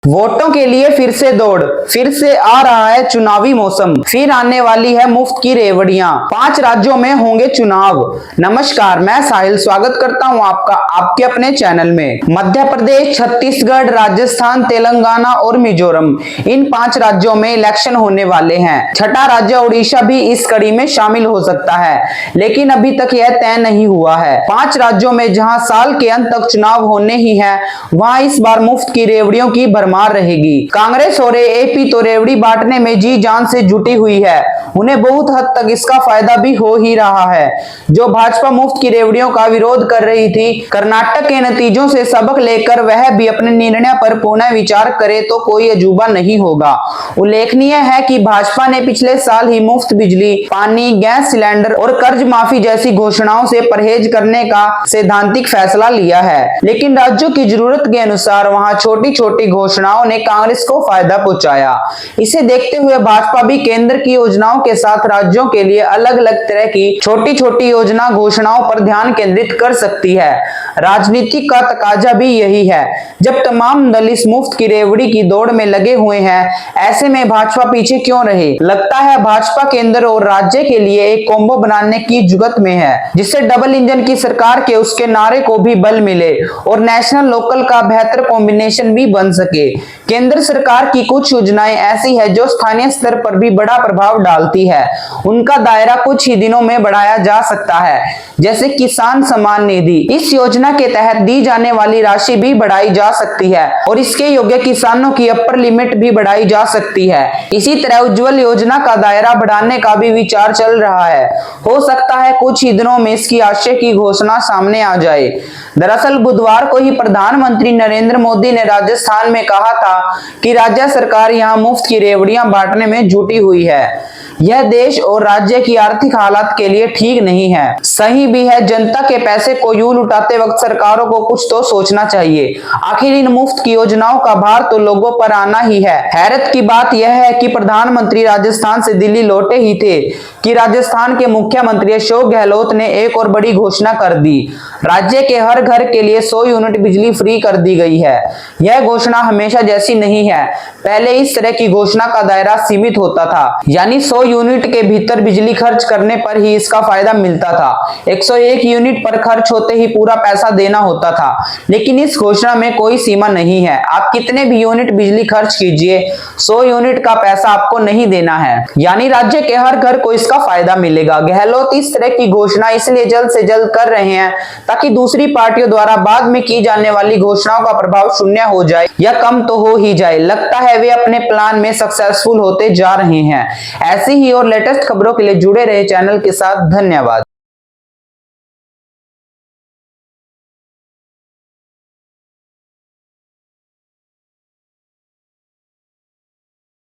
वोटों के लिए फिर से दौड़, फिर से आ रहा है चुनावी मौसम, फिर आने वाली है मुफ्त की रेवड़ियां, 5 राज्यों में होंगे चुनाव। नमस्कार, मैं साहिल स्वागत करता हूं आपका आपके अपने चैनल में। मध्य प्रदेश, छत्तीसगढ़, राजस्थान, तेलंगाना और मिजोरम, इन 5 राज्यों में इलेक्शन होने वाले हैं। छठा राज्य उड़ीसा भी इस कड़ी में शामिल हो सकता है, लेकिन अभी तक यह तय नहीं हुआ है। 5 राज्यों में जहां साल के अंत तक चुनाव होने ही है, वहां इस बार मुफ्त की रेवड़ियों की भरमार रहेगी। कांग्रेस और एपी तो रेवड़ी बांटने में जी जान से जुटी हुई है, उन्हें बहुत हद तक इसका फायदा भी हो ही रहा है। जो भाजपा मुफ्त की रेवड़ियों का विरोध कर रही थी, कर्नाटक के नतीजों से सबक लेकर वह भी अपने निर्णय पर पुनः विचार करे तो कोई अजूबा नहीं होगा। उल्लेखनीय है कि भाजपा ने पिछले साल ही मुफ्त बिजली, पानी, गैस सिलेंडर और कर्ज माफी जैसी घोषणाओं से परहेज करने का सैद्धांतिक फैसला लिया है, लेकिन राज्यों की जरूरत के अनुसार वहां छोटी छोटी घोषणाओं ने कांग्रेस को फायदा पहुंचाया। इसे देखते हुए भाजपा भी केंद्र की योजनाओं के साथ राज्यों के लिए अलग अलग तरह की छोटी छोटी योजना घोषणाओं पर ध्यान केंद्रित कर सकती है। राजनीति का तकाजा भी यही है। जब तमाम दल इस मुफ्त की रेवड़ी की दौड़ में लगे हुए हैं, ऐसे में भाजपा पीछे क्यों रहे? लगता है भाजपा केंद्र और राज्य के लिए एक कॉम्बो बनाने की जुगत में है, जिससे डबल इंजन की सरकार के उसके नारे को भी बल मिले और नेशनल लोकल का बेहतर कॉम्बिनेशन भी बन सके। केंद्र सरकार की कुछ योजनाएं ऐसी है जो स्थानीय स्तर पर भी बड़ा प्रभाव डालती है, उनका दायरा कुछ ही दिनों में बढ़ाया जा सकता है, जैसे किसान सम्मान निधि। इस योजना के तहत दी जाने वाली राशि भी बढ़ाई जा सकती है और इसके योग्य किसानों की अपर लिमिट भी बढ़ाई जा सकती है। इसी तरह उज्जवल योजना का दायरा बढ़ाने का भी विचार चल रहा है। हो सकता है कुछ ही दिनों में इसकी आशय की घोषणा सामने आ जाए। दरअसल बुधवार को ही प्रधानमंत्री नरेंद्र मोदी ने राजस्थान में कहा था कि राज्य सरकार यहां मुफ्त की रेवड़ियां बांटने में जुटी हुई है। यह देश और राज्य की आर्थिक हालात के लिए ठीक नहीं है। सही भी है, जनता के पैसे को यूं लुटाते वक्त सरकारों को कुछ तो सोचना चाहिए। आखिर इन मुफ्त की योजनाओं का भार तो लोगों पर आना ही है। हैरत की बात यह है कि प्रधानमंत्री राजस्थान से दिल्ली लौटे ही थे कि राजस्थान के मुख्यमंत्री अशोक गहलोत ने एक और बड़ी घोषणा कर दी। राज्य के हर घर के लिए 100 यूनिट बिजली फ्री कर दी गई है। यह घोषणा हमेशा जैसी नहीं है। पहले इस तरह की घोषणा का दायरा सीमित होता था, यानी 100 यूनिट के भीतर बिजली खर्च करने पर ही इसका फायदा मिलता था। 101 यूनिट पर खर्च होते ही पूरा पैसा देना होता था। लेकिन इस घोषणा में कोई सीमा नहीं है। आप कितने भी यूनिट बिजली खर्च कीजिए, 100 यूनिट का पैसा आपको नहीं देना है, यानी राज्य के हर घर को इसका फायदा मिलेगा। गहलोत इस तरह की घोषणा इसलिए जल्द से जल्द कर रहे हैं ताकि दूसरी पार्टियों द्वारा बाद में की जाने वाली घोषणाओं का प्रभाव शून्य हो जाए या कम तो हो ही जाए। लगता है वे अपने प्लान में सक्सेसफुल होते जा रहे हैं। ऐसी ही और लेटेस्ट खबरों के लिए जुड़े रहे चैनल के साथ। धन्यवाद।